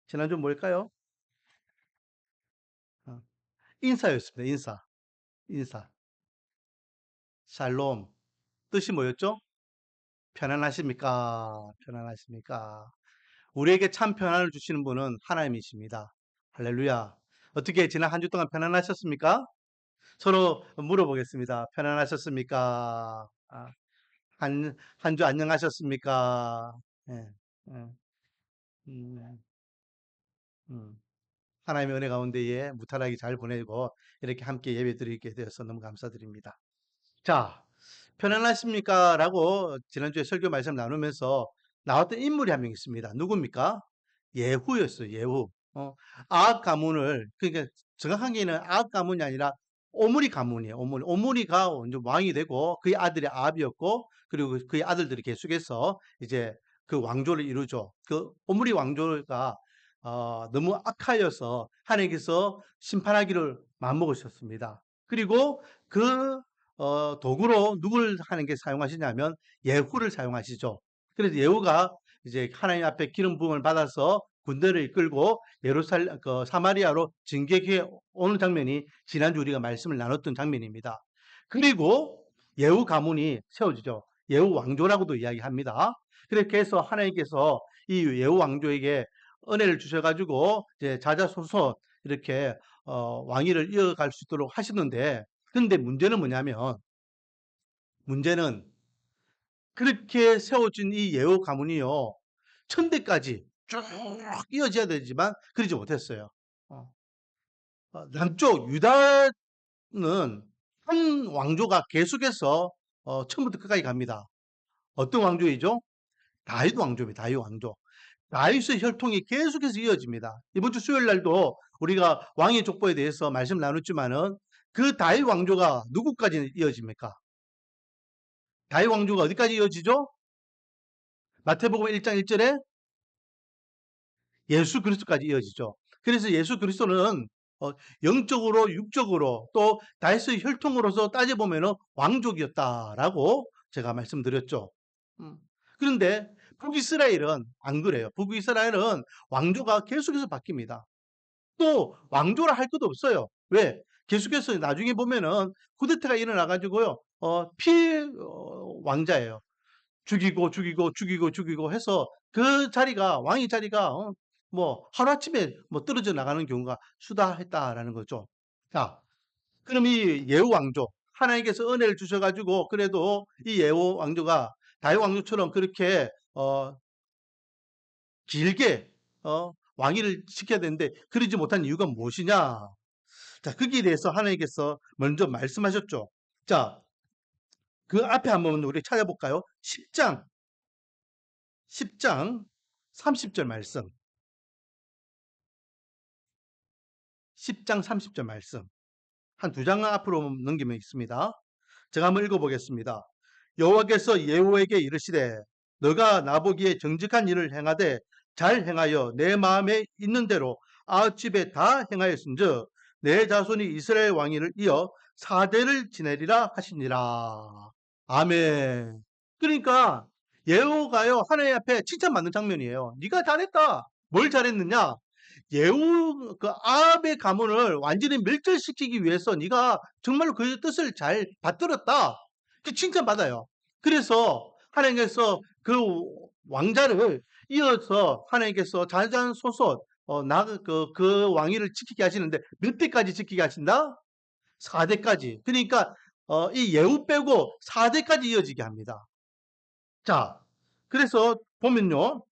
지난주 뭘까요? 어, 인사였습니다. 인사. 인사. 샬롬. 뜻이 뭐였죠? 편안하십니까? 편안하십니까? 우리에게 참 평안을 주시는 분은 하나님이십니다. 할렐루야. 어떻게 지난 한 주 동안 편안하셨습니까? 서로 물어보겠습니다. 편안하셨습니까? 한 주 안녕하셨습니까? 예, 예, 음, 음. 하나님의 은혜 가운데에 무탈하게 잘 보내고 이렇게 함께 예배 드리게 되어서 너무 감사드립니다. 자, 편안하십니까? 라고 지난주에 설교 말씀 나누면서 나왔던 인물이 한 명 있습니다. 누굽니까? 예후였어요, 예후. 아합 가문을, 그러니까 정확한 게는 아합 가문이 아니라 오므리 가문이에요, 오므리. 오므리가 이제 왕이 되고 그의 아들이 아합이었고, 그리고 그의 아들들이 계속해서 이제 그 왕조를 이루죠. 그 오므리 왕조가 너무 악하여서 하나님께서 심판하기를 마음먹으셨습니다. 그리고 그 도구로 누굴 하는 게 사용하시냐면 예후를 사용하시죠. 그래서 예후가 이제 하나님 앞에 기름 부음을 받아서 군대를 이끌고 사마리아로 진격해 오는 장면이 지난주 우리가 말씀을 나눴던 장면입니다. 그리고 예후 가문이 세워지죠. 예후 왕조라고도 이야기합니다. 그렇게 해서 하나님께서 이 예후 왕조에게 은혜를 주셔가지고 이제 자자손손 이렇게 왕위를 이어갈 수 있도록 하시는데, 근데 문제는 뭐냐면, 문제는 그렇게 세워진 이 예후 가문이요, 천대까지 쭉 이어져야 되지만 그러지 못했어요. 어, 남쪽 유다는 한 왕조가 계속해서 처음부터 끝까지 갑니다. 어떤 왕조이죠? 다윗 왕조입니다. 다윗 왕조. 다윗의 혈통이 계속해서 이어집니다. 이번 주 수요일 날도 우리가 왕의 족보에 대해서 말씀 나눴지만은 그 다윗 왕조가 누구까지 이어집니까? 다윗 왕조가 어디까지 이어지죠? 마태복음 1장 1절에 예수 그리스도까지 이어지죠. 그래서 예수 그리스도는 영적으로 육적으로 또 다윗의 혈통으로서 따져보면 왕족이었다라고 제가 말씀드렸죠. 음. 그런데 북이스라엘은 안 그래요. 북이스라엘은 왕조가 계속해서 바뀝니다. 또 왕조라 할 것도 없어요. 왜? 계속해서 나중에 보면은 쿠데타가 일어나가지고요, 왕자예요. 죽이고 해서 그 자리가, 왕의 자리가, 뭐, 하루아침에 뭐 떨어져 나가는 경우가 수다했다라는 거죠. 자, 그럼 이 예후 왕조, 하나님께서 은혜를 주셔가지고, 그래도 이 예후 왕조가 다윗 왕조처럼 그렇게, 길게, 왕위를 지켜야 되는데, 그러지 못한 이유가 무엇이냐? 자, 거기에 대해서 하나님께서 먼저 말씀하셨죠. 자, 그 앞에 한번 우리 찾아볼까요? 10장 30절 말씀. 10장 30절 말씀. 한 두 장 앞으로 넘기면 있습니다. 제가 한번 읽어보겠습니다. 여호와께서 예후에게 이르시되 너가 나보기에 정직한 일을 행하되 잘 행하여 내 마음에 있는 대로 아합 집에 다 행하였은즉 내 자손이 이스라엘 왕위를 이어 4대를 지내리라 하시니라. 아멘. 그러니까 예후가요, 하나님 앞에 칭찬받는 장면이에요. 네가 잘했다. 뭘 잘했느냐? 예후 그 아합의 가문을 완전히 멸절시키기 위해서 네가 정말로 그 뜻을 잘 받들었다. 그 칭찬받아요. 그래서 하나님께서 그 왕자를 이어서 하나님께서 자자손손 그 왕위를 지키게 하시는데 몇 대까지 지키게 하신다? 4대까지. 그러니까 이 예후 빼고 4대까지 이어지게 합니다. 자, 그래서 보면요.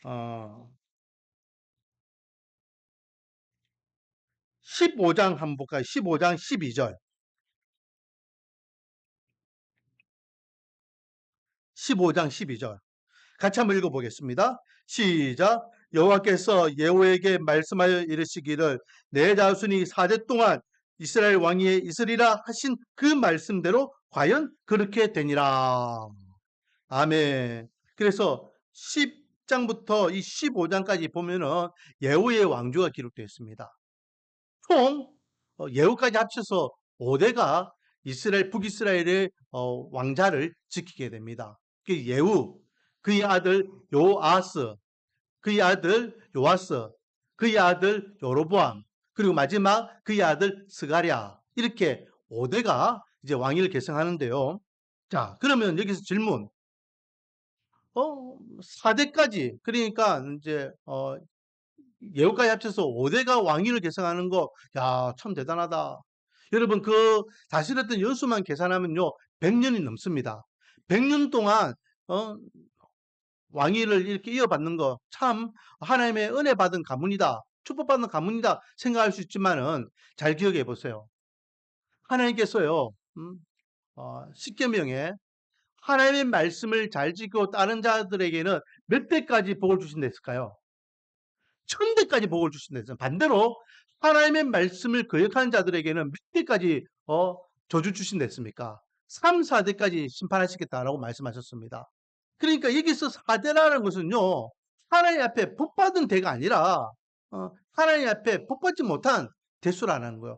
어, 15장 한번 볼까요? 15장 12절. 15장 12절. 같이 한번 읽어보겠습니다. 시작. 여호와께서 예후에게 말씀하여 이르시기를 내 자손이 4대 동안 이스라엘 왕위에 있으리라 하신 그 말씀대로 과연 그렇게 되니라. 아멘. 그래서 10장부터 이 15장까지 보면은 예후의 왕조가 기록되어 있습니다. 총 예후까지 합쳐서 5대가 북이스라엘의 왕자를 지키게 됩니다. 그 예후, 그의 아들 요아스, 그의 아들 요아스, 그의 아들 여로보암, 그리고 마지막 그의 아들 스가랴, 이렇게 5대가 이제 왕위를 계승하는데요. 자, 그러면 여기서 질문. 4대까지, 그러니까 이제 예후까지 합쳐서 5대가 왕위를 계승하는 거, 야, 참 대단하다. 여러분, 그 다스렸던 연수만 계산하면요, 100년이 넘습니다. 100년 동안 왕위를 이렇게 이어받는 거 참 하나님의 은혜 받은 가문이다, 축복받은 가문이다 생각할 수 있지만은 잘 기억해 보세요. 하나님께서요, 십계명에 하나님의 말씀을 잘 지키고 따른 자들에게는 몇 대까지 복을 주신다 했을까요? 1000대까지 복을 주신다 했어요. 반대로 하나님의 말씀을 거역하는 자들에게는 몇 대까지 저주 주신다 했습니까? 3, 4대까지 심판하시겠다라고 말씀하셨습니다. 그러니까 여기서 4대라는 것은요, 하나님 앞에 복받은 대가 아니라 하나님 앞에 복받지 못한 대수라는 거예요.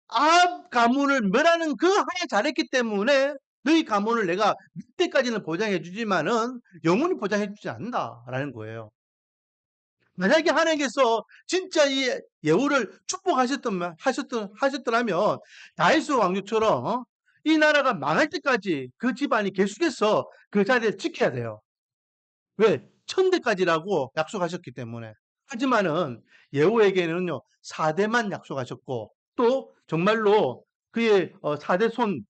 앞 가문을 멸하는 그 하나 잘했기 때문에 너희 가문을 내가 밑에까지는 보장해 주지만은 영원히 보장해 주지 않는다라는 거예요. 만약에 하나님께서 진짜 이 예후를 하셨더라면 다윗 왕조처럼 이 나라가 망할 때까지 그 집안이 계속해서 그 자리를 지켜야 돼요. 왜? 1000대까지라고 약속하셨기 때문에. 하지만은 예후에게는요 4대만 약속하셨고, 또 정말로 그의 4대 손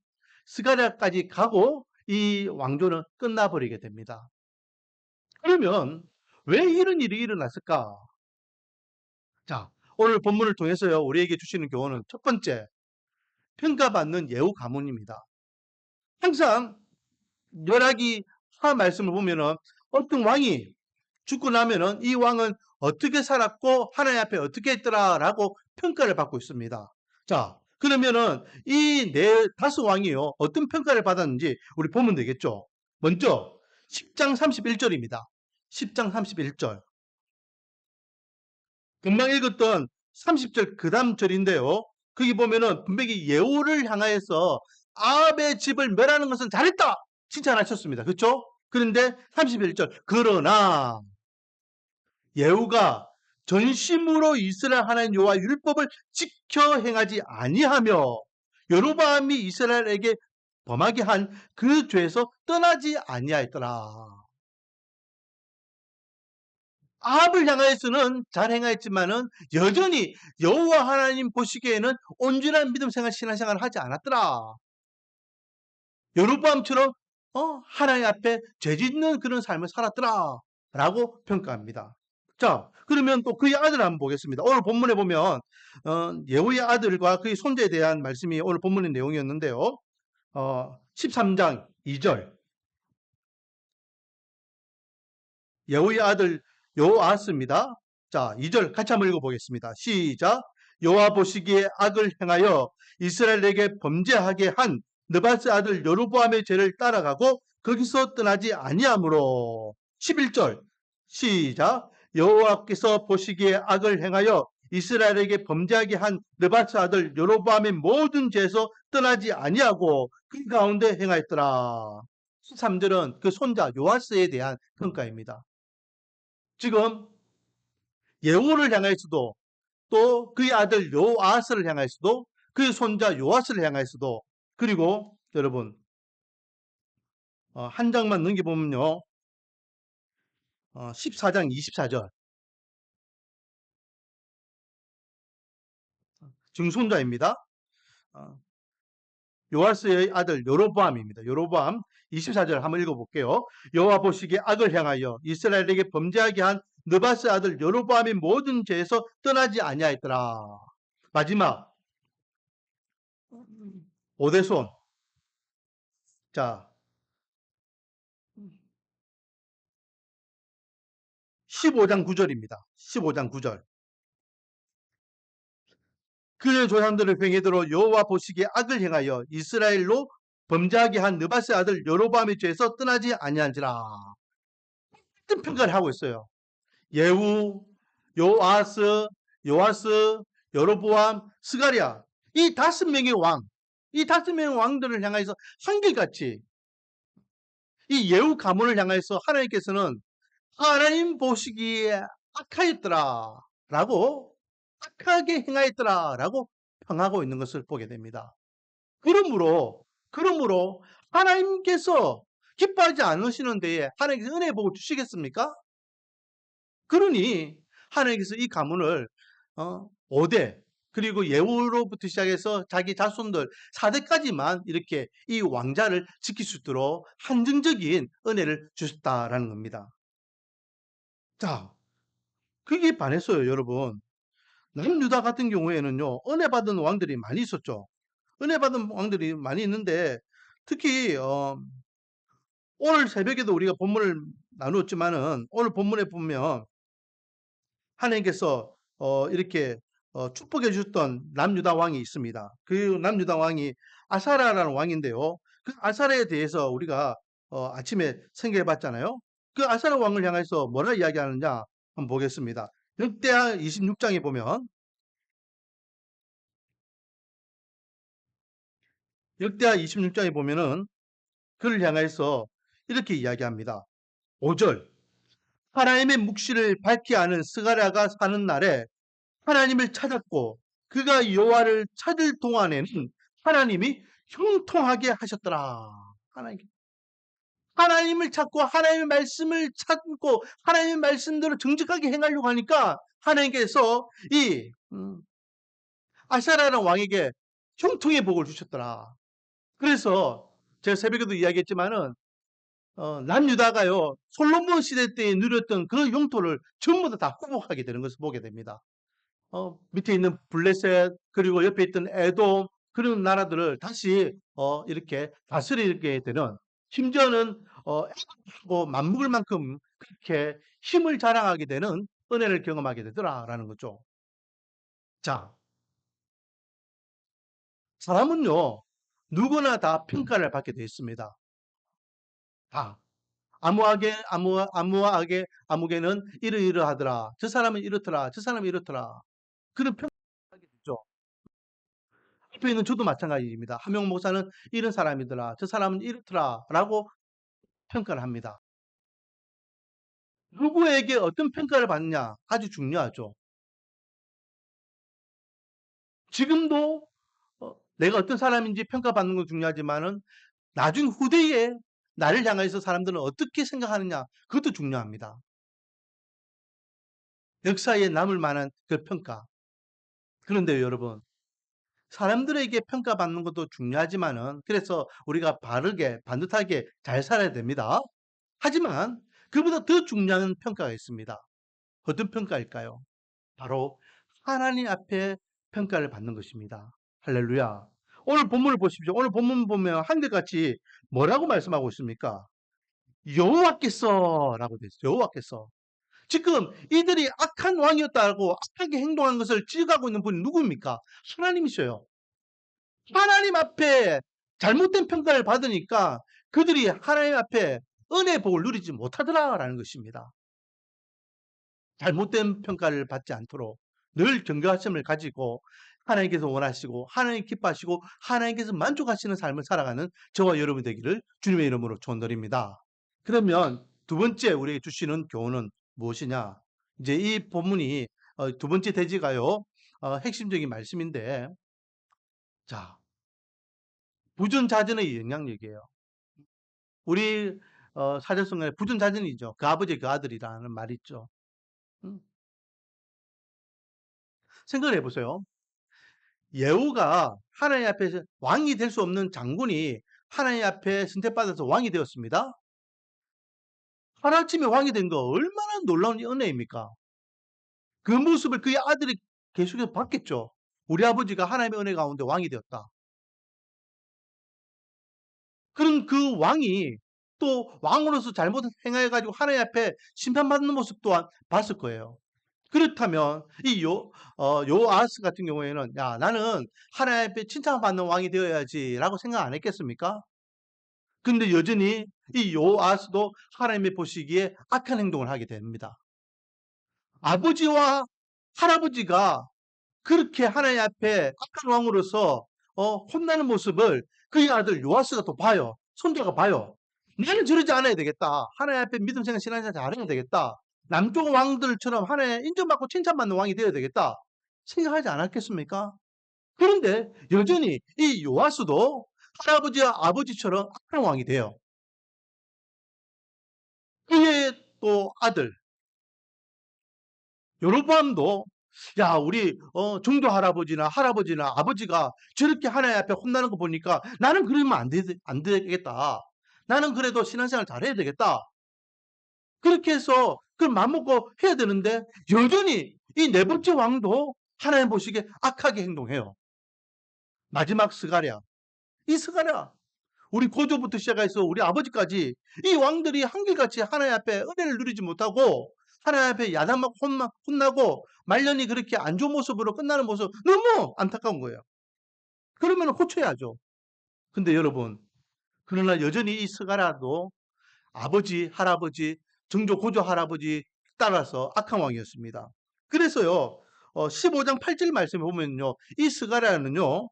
스가랴까지 가고 이 왕조는 끝나버리게 됩니다. 그러면 왜 이런 일이 일어났을까? 자, 오늘 본문을 통해서요 우리에게 주시는 교훈은 첫 번째, 평가받는 예후 가문입니다. 항상 열왕기 하 말씀을 보면은 어떤 왕이 죽고 나면은 이 왕은 어떻게 살았고 하나님 앞에 어떻게 했더라라고 평가를 받고 있습니다. 자, 그러면은 이 네 다섯 왕이요 어떤 평가를 받았는지 우리 보면 되겠죠. 먼저 10장 31절입니다. 10장 31절. 금방 읽었던 30절 그 다음 절인데요. 거기 보면은 분명히 예후를 향하여서 아합의 집을 멸하는 것은 잘했다 칭찬하셨습니다. 그렇죠? 그런데 31절, 그러나 예후가 전심으로 이스라엘 하나님 여호와 율법을 지켜 행하지 아니하며 여로보암이 이스라엘에게 범하게 한 그 죄에서 떠나지 아니하였더라. 아합을 향하여서는 잘 행하였지만은 여전히 여호와 하나님 보시기에는 온전한 믿음 생활, 신앙생활을 하지 않았더라. 여로보암처럼 하나님 앞에 죄짓는 그런 삶을 살았더라라고 평가합니다. 자, 그러면 또 그의 아들을 한번 보겠습니다. 오늘 본문에 보면 예후의 아들과 그의 손자에 대한 말씀이 오늘 본문의 내용이었는데요. 13장 2절. 예후의 아들 요아스입니다. 자, 2절 같이 한번 읽어보겠습니다. 시작. 여호와 보시기에 악을 행하여 이스라엘에게 범죄하게 한 느바스 아들 여로보암의 죄를 따라가고 거기서 떠나지 아니하므로. 11절 시작. 여호와께서 보시기에 악을 행하여 이스라엘에게 범죄하게 한 느바스 아들 여로보암의 모든 죄에서 떠나지 아니하고 그 가운데 행하였더라. 13절은 그 손자 요아스에 대한 평가입니다. 지금 예후를 향하여서도 또 그의 아들 요아스를 향하여서도 그의 손자 요아스를 향하여서도, 그리고 여러분 한 장만 넘겨보면요 14장 24절 증손자입니다. 요아스의 아들 여로보암입니다. 여로보암 24절 한번 읽어볼게요. 여호와 보시기에 악을 향하여 이스라엘에게 범죄하게 한 느바스 아들 여로보암의 모든 죄에서 떠나지 아니하였더라. 마지막 5대손. 자, 15장 9절입니다. 15장 9절. 그의 조상들을 횡해대로 여호와 보시기에 악을 행하여 이스라엘로 범죄하게 한 느바스의 아들 여로보암의 죄에서 떠나지 아니한지라. 같은 평가를 하고 있어요. 예후, 요아스, 요아스, 여로보암, 스가랴, 이 5명의 왕, 이 5명의 왕들을 향해서 한결같이 이 예후 가문을 향해서 하나님께서는 하나님 보시기에 악하였더라 라고, 악하게 행하였더라 라고 평하고 있는 것을 보게 됩니다. 그러므로 하나님께서 기뻐하지 않으시는 데에 하나님께서 은혜 복을 주시겠습니까? 그러니 하나님께서 이 가문을 5대 그리고 예후로부터 시작해서 자기 자손들 4대까지만 이렇게 이 왕자를 지킬 수 있도록 한정적인 은혜를 주셨다라는 겁니다. 자, 그게 반했어요, 여러분. 남유다 같은 경우에는요, 은혜 받은 왕들이 많이 있었죠. 은혜 받은 왕들이 많이 있는데, 특히 오늘 새벽에도 우리가 본문을 나누었지만은, 오늘 본문에 보면 하나님께서 이렇게 축복해 주셨던 남유다 왕이 있습니다. 그 남유다 왕이 아사라라는 왕인데요. 그 아사라에 대해서 우리가 아침에 생각해 봤잖아요. 그 아사라 왕을 향해서 뭐라 이야기하느냐 한번 보겠습니다. 역대하 26장에 보면, 역대하 26장에 보면은 그를 향해서 이렇게 이야기합니다. 5절. 하나님의 묵시를 밝히 아는 스가랴가 사는 날에 하나님을 찾았고 그가 여호와를 찾을 동안에는 하나님이 형통하게 하셨더라. 하나님을 찾고 하나님의 말씀을 찾고 하나님의 말씀대로 정직하게 행하려고 하니까 하나님께서 이 아사라는 왕에게 형통의 복을 주셨더라. 그래서 제가 새벽에도 이야기했지만은 남유다가요 솔로몬 시대 때 누렸던 그 영토를 전부 다 회복하게 되는 것을 보게 됩니다. 밑에 있는 블레셋 그리고 옆에 있던 에돔 그런 나라들을 다시 이렇게 다스리게 되는, 심지어는 에돔하고 맞먹을 만큼 그렇게 힘을 자랑하게 되는 은혜를 경험하게 되더라라는 거죠. 자, 사람은요 누구나 다 평가를 받게 되어 있습니다. 다. 아무에게는 이러이러하더라. 저 사람은 이렇더라. 저 사람은 이렇더라. 그런 평가를 하게 되죠. 옆에 있는 저도 마찬가지입니다. 하명 목사는 이런 사람이더라. 저 사람은 이렇더라. 라고 평가를 합니다. 누구에게 어떤 평가를 받느냐 아주 중요하죠. 지금도 내가 어떤 사람인지 평가받는 건 중요하지만은 나중 후대에 나를 향해서 사람들은 어떻게 생각하느냐 그것도 중요합니다. 역사에 남을 만한 그 평가. 그런데 여러분, 사람들에게 평가받는 것도 중요하지만은 그래서 우리가 바르게 반듯하게 잘 살아야 됩니다. 하지만 그보다 더 중요한 평가가 있습니다. 어떤 평가일까요? 바로 하나님 앞에 평가를 받는 것입니다. 할렐루야. 오늘 본문을 보십시오. 오늘 본문 보면 한결같이 뭐라고 말씀하고 있습니까? 여호와께서라고 되어 있어요. 여호와께서. 지금 이들이 악한 왕이었다고 악하게 행동한 것을 지적하고 있는 분이 누구입니까? 하나님이셔요. 하나님 앞에 잘못된 평가를 받으니까 그들이 하나님 앞에 은혜의 복을 누리지 못하더라라는 것입니다. 잘못된 평가를 받지 않도록 늘 경외하심을 가지고 하나님께서 원하시고 하나님 기뻐하시고 하나님께서 만족하시는 삶을 살아가는 저와 여러분 되기를 주님의 이름으로 축원드립니다. 그러면 두 번째 우리에게 주시는 교훈은 무엇이냐? 이제 이 본문이 두 번째 대지가요 핵심적인 말씀인데, 자, 부전자전의 영향력이에요. 우리 사전성경에 부전자전이죠. 그 아버지 그 아들이라는 말이 있죠. 음, 생각을 해보세요. 예후가 하나님 앞에서 왕이 될 수 없는 장군이 하나님 앞에 선택받아서 왕이 되었습니다. 하루아침에 왕이 된 거 얼마나 놀라운 은혜입니까? 그 모습을 그의 아들이 계속해서 봤겠죠. 우리 아버지가 하나님의 은혜 가운데 왕이 되었다. 그런 그 왕이 또 왕으로서 잘못 행해가지고 하나님 앞에 심판받는 모습 또한 봤을 거예요. 그렇다면 이 요아스 같은 경우에는 야 나는 하나님 앞에 칭찬받는 왕이 되어야지라고 생각 안 했겠습니까? 근데 여전히 이 요아스도 하나님이 보시기에 악한 행동을 하게 됩니다. 아버지와 할아버지가 그렇게 하나님 앞에 악한 왕으로서 혼나는 모습을 그의 아들 요아스가 또 봐요. 손자가 봐요. 나는 저러지 않아야 되겠다. 하나님 앞에 믿음 생활 신앙생활 잘해야 되겠다. 남쪽 왕들처럼 하나님 인정받고 칭찬받는 왕이 되어야 되겠다. 생각하지 않았겠습니까? 그런데 여전히 이 요아스도 할아버지와 아버지처럼 악한 왕이 돼요. 그의 또 아들 여로보암도 야 우리 종교 할아버지나 아버지가 저렇게 하나님 앞에 혼나는 거 보니까 나는 그러면 안 되겠다. 나는 그래도 신앙생활 잘해야 되겠다. 그렇게 해서 그걸 맘먹고 해야 되는데 여전히 이 네 번째 왕도 하나님 보시기에 악하게 행동해요. 마지막 스가랴. 이 스가랴 우리 고조부터 시작해서 우리 아버지까지 이 왕들이 한결같이 하나님 앞에 은혜를 누리지 못하고 하나님 앞에 야단맞고 혼나고 말년이 그렇게 안 좋은 모습으로 끝나는 모습 너무 안타까운 거예요. 그러면 호쳐야죠. 근데 여러분 그러나 여전히 이 스가랴도 아버지, 할아버지, 증조 고조 할아버지 따라서 악한 왕이었습니다. 그래서요 15장 8절 말씀에 보면요 이 스가랴는요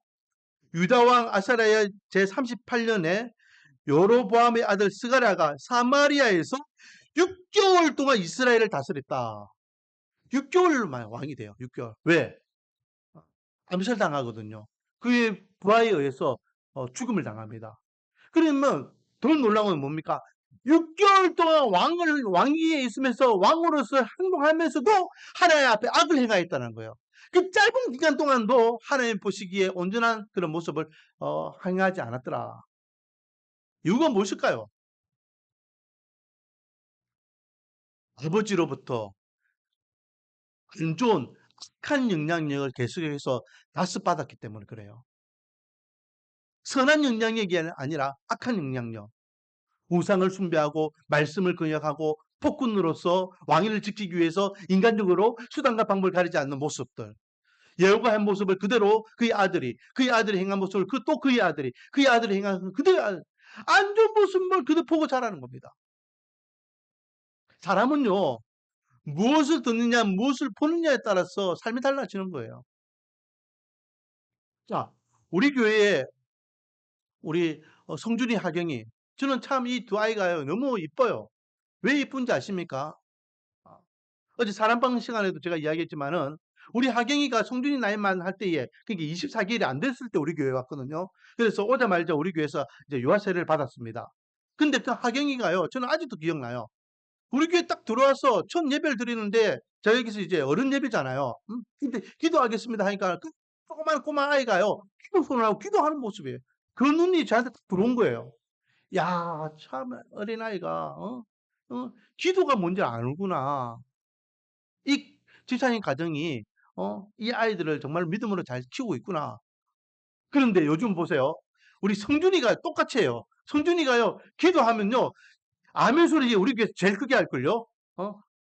유다왕 아사랴의 제38년에 여로보암의 아들 스가랴가 사마리아에서 6개월 동안 이스라엘을 다스렸다. 6개월만 왕이 돼요. 6개월. 왜? 암살당하거든요. 그의 부하에 의해서 죽음을 당합니다. 그러면 더 놀라운 건 뭡니까? 6개월 동안 왕위에 있으면서 왕으로서 행동하면서도 하나님 앞에 악을 행하였다는 거예요. 그 짧은 기간 동안도 하나님 보시기에 온전한 그런 모습을 행하지 않았더라. 이유가 무엇일까요? 아버지로부터 안 좋은 악한 영향력을 계속해서 다스받았기 때문에 그래요. 선한 영향력이 아니라 악한 영향력. 우상을 숭배하고 말씀을 거역하고 폭군으로서 왕위를 지키기 위해서 인간적으로 수단과 방법을 가리지 않는 모습들. 여호와 한 모습을 그대로 그의 아들이 행한 모습을 또 그의 아들이 행한 그대로 안 좋은 모습을 그대로 보고 자라는 겁니다. 사람은요 무엇을 듣느냐 무엇을 보느냐에 따라서 삶이 달라지는 거예요. 자 우리 교회에 우리 성준이 하경이 저는 참 이 두 아이가요 너무 이뻐요. 왜 이쁜지 아십니까? 어제 사랑방 시간에도 제가 이야기했지만은 우리 하경이가 성준이 나이만 할 때에 그게 24개월이 안 됐을 때 우리 교회 왔거든요. 그래서 오자마자 우리 교회에서 이제 유아 세례를 받았습니다. 근데 그 하경이가요 저는 아직도 기억나요. 우리 교회 딱 들어와서 첫 예배를 드리는데 저기서 이제 어른 예배잖아요. 근데 기도하겠습니다 하니까 그 조그만 꼬마 아이가요 기도 손을 하고 기도하는 모습이에요. 그 눈이 저한테 딱 들어온 거예요. 야, 참 어린아이가 기도가 뭔지 아는구나. 이 지사님 가정이 이 아이들을 정말 믿음으로 잘 키우고 있구나. 그런데 요즘 보세요. 우리 성준이가 똑같이 해요. 성준이가요 기도하면요 아멘 소리 우리 교회 제일 크게 할걸요.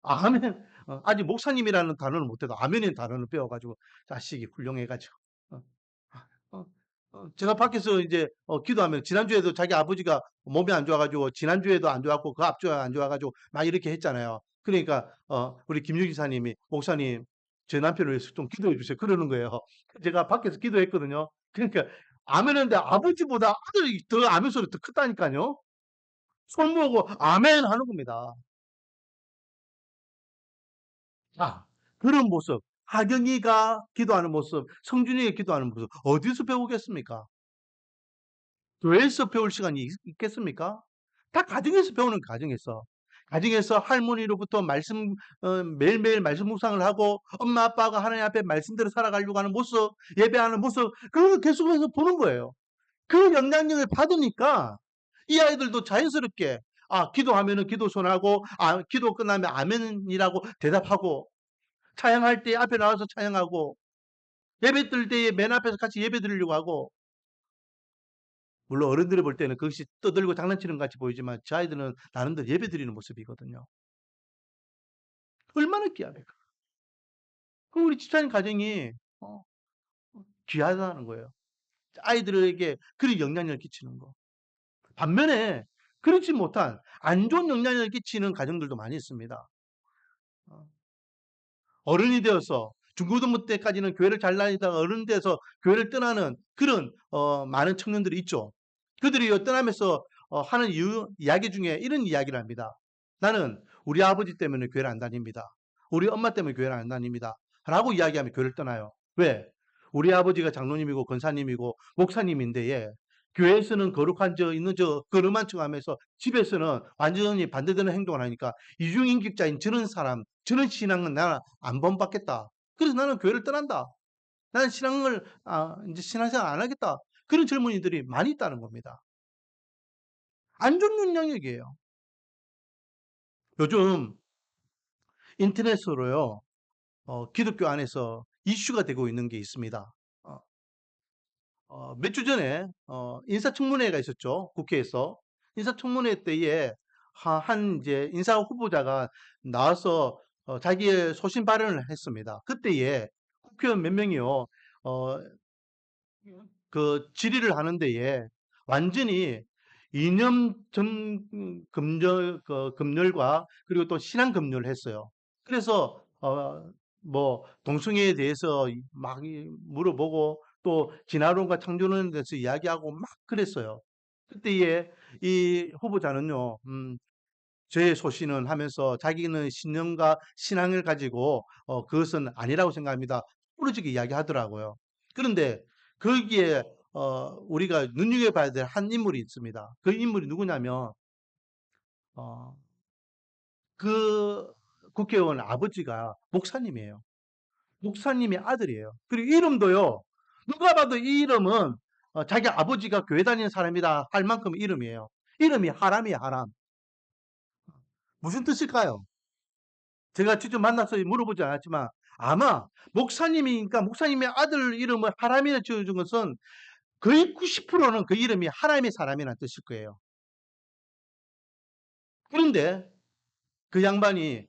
아멘. 아직 목사님이라는 단어는 못해도 아멘이라는 단어를 배워가지고 자식이 훌륭해가지고. 어, 어, 제가 밖에서 이제 기도하면 지난주에도 자기 아버지가 몸이 안 좋아가지고 지난주에도 안 좋았고 그 앞주에 안 좋아가지고 막 이렇게 했잖아요. 그러니까 우리 김유 기사님이 목사님 제 남편을 위해서 좀 기도해 주세요. 그러는 거예요. 제가 밖에서 기도했거든요. 그러니까 아멘인데 아버지보다 아들이 더 아멘 소리 더 크다니까요. 손 모으고 아멘 하는 겁니다. 자, 그런 모습, 하경이가 기도하는 모습, 성준이가 기도하는 모습 어디서 배우겠습니까? 교회에서 배울 시간이 있겠습니까? 다 가정에서 배우는 가정에서. 가정에서 할머니로부터 매일매일 말씀 묵상을 하고 엄마 아빠가 하나님 앞에 말씀대로 살아가려고 하는 모습, 예배하는 모습, 그런 걸 계속해서 보는 거예요. 그 영향력을 받으니까 이 아이들도 자연스럽게 기도하면은 기도 손하고 기도 끝나면 아멘이라고 대답하고 찬양할 때 앞에 나와서 찬양하고 예배 드릴 때에 맨 앞에서 같이 예배 드리려고 하고 물론 어른들이 볼 때는 그것이 떠들고 장난치는 것 같이 보이지만 저 아이들은 나름대로 예배 드리는 모습이거든요. 얼마나 귀합니까? 그 우리 집사님 가정이 어, 귀하다는 거예요. 아이들에게 그런 영향력을 끼치는 거. 반면에 그렇지 못한 안 좋은 영향력을 끼치는 가정들도 많이 있습니다. 어, 어른이 되어서 중고등부 때까지는 교회를 잘 다니다가 어른 돼서 교회를 떠나는 그런 많은 청년들이 있죠. 그들이 떠나면서 하는 이야기 중에 이런 이야기를 합니다. 나는 우리 아버지 때문에 교회를 안 다닙니다. 우리 엄마 때문에 교회를 안 다닙니다. 라고 이야기하면 교회를 떠나요. 왜? 우리 아버지가 장로님이고 권사님이고 목사님인데 예. 교회에서는 거룩한 저 있는 저 거름한 척 하면서 집에서는 완전히 반대되는 행동을 하니까 이중인격자인 저런 사람, 저런 신앙은 나는 안 본받겠다. 그래서 나는 교회를 떠난다. 나는 이제 신앙생활 안 하겠다. 그런 젊은이들이 많이 있다는 겁니다. 안 좋은 영역이에요. 요즘 인터넷으로요, 기독교 안에서 이슈가 되고 있는 게 있습니다. 어, 몇 주 전에, 인사청문회가 있었죠. 국회에서. 인사청문회 때에 이제 인사 후보자가 나와서 자기의 소신 발언을 했습니다. 그때에 국회의원 몇 명이요, 어, 그 질의를 하는 데에 완전히 이념 금열과 그리고 또 신앙 금열을 했어요. 그래서 뭐 동성애에 대해서 막 물어보고 또 진화론과 창조론에 대해서 이야기하고 막 그랬어요. 그때에 이 후보자는요, 저의 소신은 하면서 자기는 신념과 신앙을 가지고 그것은 아니라고 생각합니다. 부러지게 이야기하더라고요. 그런데 거기에 우리가 눈여겨봐야 될 한 인물이 있습니다. 그 인물이 누구냐면 어, 그 국회의원 아버지가 목사님이에요. 목사님의 아들이에요. 그리고 이름도요. 누가 봐도 이 이름은 자기 아버지가 교회 다니는 사람이다 할 만큼 이름이에요. 이름이 하람이에요, 하람. 무슨 뜻일까요? 제가 직접 만나서 물어보지 않았지만 아마 목사님이니까 목사님의 아들 이름을 하람이라 지어준 것은 거의 90%는 그 이름이 하나님의 사람이라는 뜻일 거예요. 그런데 그 양반이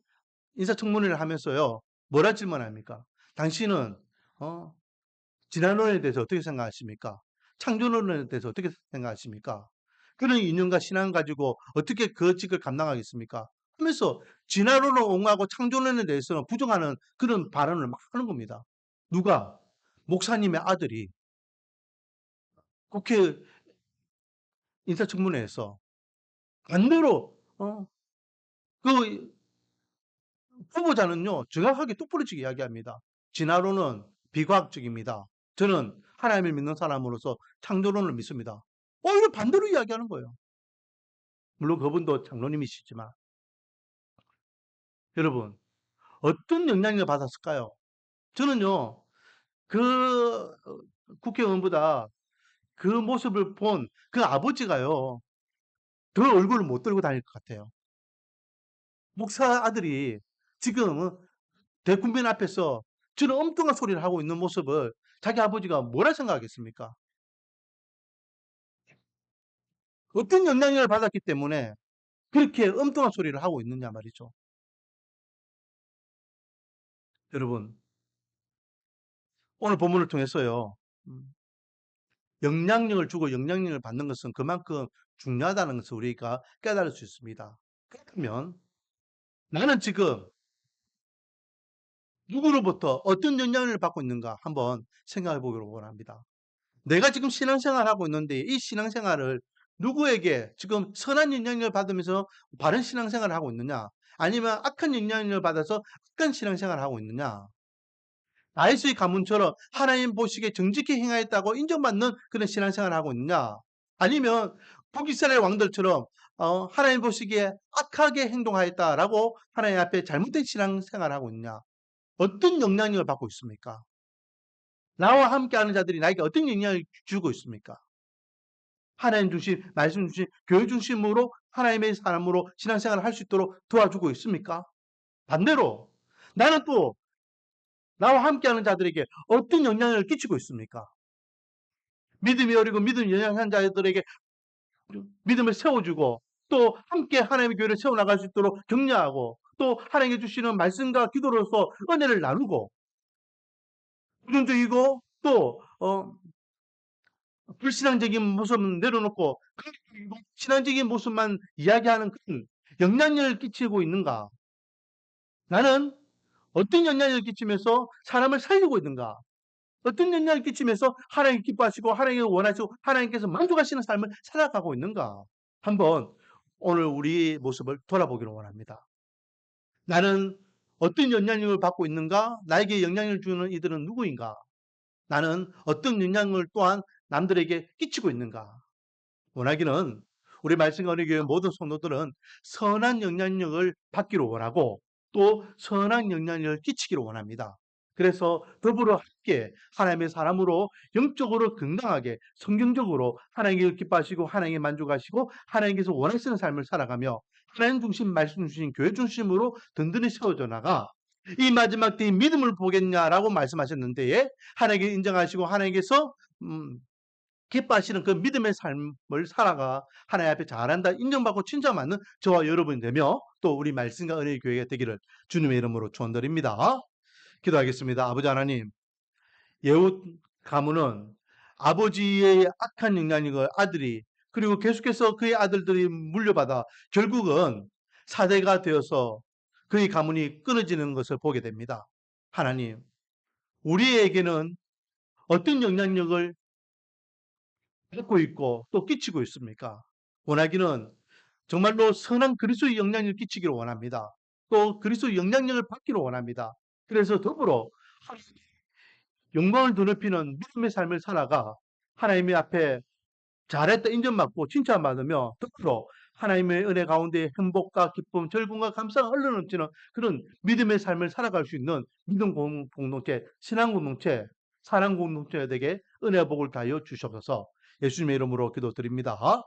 인사청문회를 하면서요. 뭐라 질문합니까? 당신은 어, 진화론에 대해서 어떻게 생각하십니까? 창조론에 대해서 어떻게 생각하십니까? 그런 이념과 신앙 가지고 어떻게 그 직을 감당하겠습니까? 하면서 진화론을 옹호하고 창조론에 대해서는 부정하는 그런 발언을 막 하는 겁니다. 누가? 목사님의 아들이 국회 인사청문회에서 반대로 그 후보자는요 정확하게 똑부러지게 이야기합니다. 진화론은 비과학적입니다. 저는 하나님을 믿는 사람으로서 창조론을 믿습니다. 오히려 반대로 이야기하는 거예요. 물론 그분도 장로님이시지만 여러분 어떤 영향을 받았을까요? 저는요 그 국회의원보다 그 모습을 본 그 아버지가요 더 얼굴을 못 들고 다닐 것 같아요. 목사 아들이 지금 대국민 앞에서 저런 엉뚱한 소리를 하고 있는 모습을 자기 아버지가 뭐라 생각하겠습니까? 어떤 영향을 받았기 때문에 그렇게 엉뚱한 소리를 하고 있느냐 말이죠. 여러분, 오늘 본문을 통해서요. 음, 영향력을 주고 영향력을 받는 것은 그만큼 중요하다는 것을 우리가 깨달을 수 있습니다. 그렇다면 나는 지금 누구로부터 어떤 영향을 받고 있는가 한번 생각해 보기로 원합니다. 내가 지금 신앙생활을 하고 있는데 이 신앙생활을 누구에게 지금 선한 영향을 받으면서 바른 신앙생활을 하고 있느냐? 아니면 악한 영향을 받아서 악한 신앙생활을 하고 있느냐? 다윗의 가문처럼 하나님 보시기에 정직히 행하였다고 인정받는 그런 신앙생활을 하고 있느냐? 아니면 북이스라엘 왕들처럼 하나님 보시기에 악하게 행동하였다라고 하나님 앞에 잘못된 신앙생활을 하고 있느냐? 어떤 영향력을 받고 있습니까? 나와 함께하는 자들이 나에게 어떤 영향을 주고 있습니까? 하나님 중심, 말씀 중심, 교회 중심으로 하나님의 사람으로 신앙생활을 할 수 있도록 도와주고 있습니까? 반대로 나는 또 나와 함께하는 자들에게 어떤 영향을 끼치고 있습니까? 믿음이 어리고 믿음 연약한 자들에게 믿음을 세워주고 또 함께 하나님의 교회를 세워나갈 수 있도록 격려하고 또 하나님께 주시는 말씀과 기도로서 은혜를 나누고 부정적이고 또 불신앙적인 모습은 내려놓고 신앙적인 모습만 이야기하는 그런 영향력을 끼치고 있는가? 나는 어떤 영향력을 끼치면서 사람을 살리고 있는가? 어떤 영향을 끼치면서 하나님 기뻐하시고 하나님을 원하시고 하나님께서 만족하시는 삶을 살아가고 있는가? 한번 오늘 우리 모습을 돌아보기를 원합니다. 나는 어떤 영향력을 받고 있는가? 나에게 영향을 주는 이들은 누구인가? 나는 어떤 영향을 또한 남들에게 끼치고 있는가? 원하기는 우리 말씀과 은혜교회 모든 성도들은 선한 영향력을 받기를 원하고 또 선한 영향력을 끼치기를 원합니다. 그래서 더불어 함께 하나님의 사람으로 영적으로 건강하게 성경적으로 하나님을 기뻐하시고 하나님께 만족하시고 하나님께서 원하시는 삶을 살아가며 하나님 중심 말씀 주신 교회 중심으로 든든히 세워져 나가 이 마지막 때에 믿음을 보겠냐라고 말씀하셨는데 하나님께 인정하시고 하나님께서 기뻐하시는 그 믿음의 삶을 살아가 하나님 앞에 잘한다 인정받고 칭찬받는 저와 여러분이 되며 또 우리 말씀과 은혜의 교회가 되기를 주님의 이름으로 축원드립니다. 기도하겠습니다. 아버지 하나님, 예후 가문은 아버지의 악한 영향력을 아들이 그리고 계속해서 그의 아들들이 물려받아 결국은 사대가 되어서 그의 가문이 끊어지는 것을 보게 됩니다. 하나님, 우리에게는 어떤 영향력을 받고 있고 또 끼치고 있습니까? 원하기는 정말로 선한 그리스도의 영향력을 끼치기를 원합니다. 또 그리스도의 영향력을 받기를 원합니다. 그래서 더불어 영광을 더럽히는 믿음의 삶을 살아가 하나님의 앞에 잘했다 인정받고 칭찬받으며 더불어 하나님의 은혜 가운데 행복과 기쁨, 즐거움과 감사가 흘러넘치는 그런 믿음의 삶을 살아갈 수 있는 믿음 공동체, 신앙 공동체, 사랑 공동체에 되게 은혜 복을 다하여 주시옵소서. 예수님의 이름으로 기도드립니다.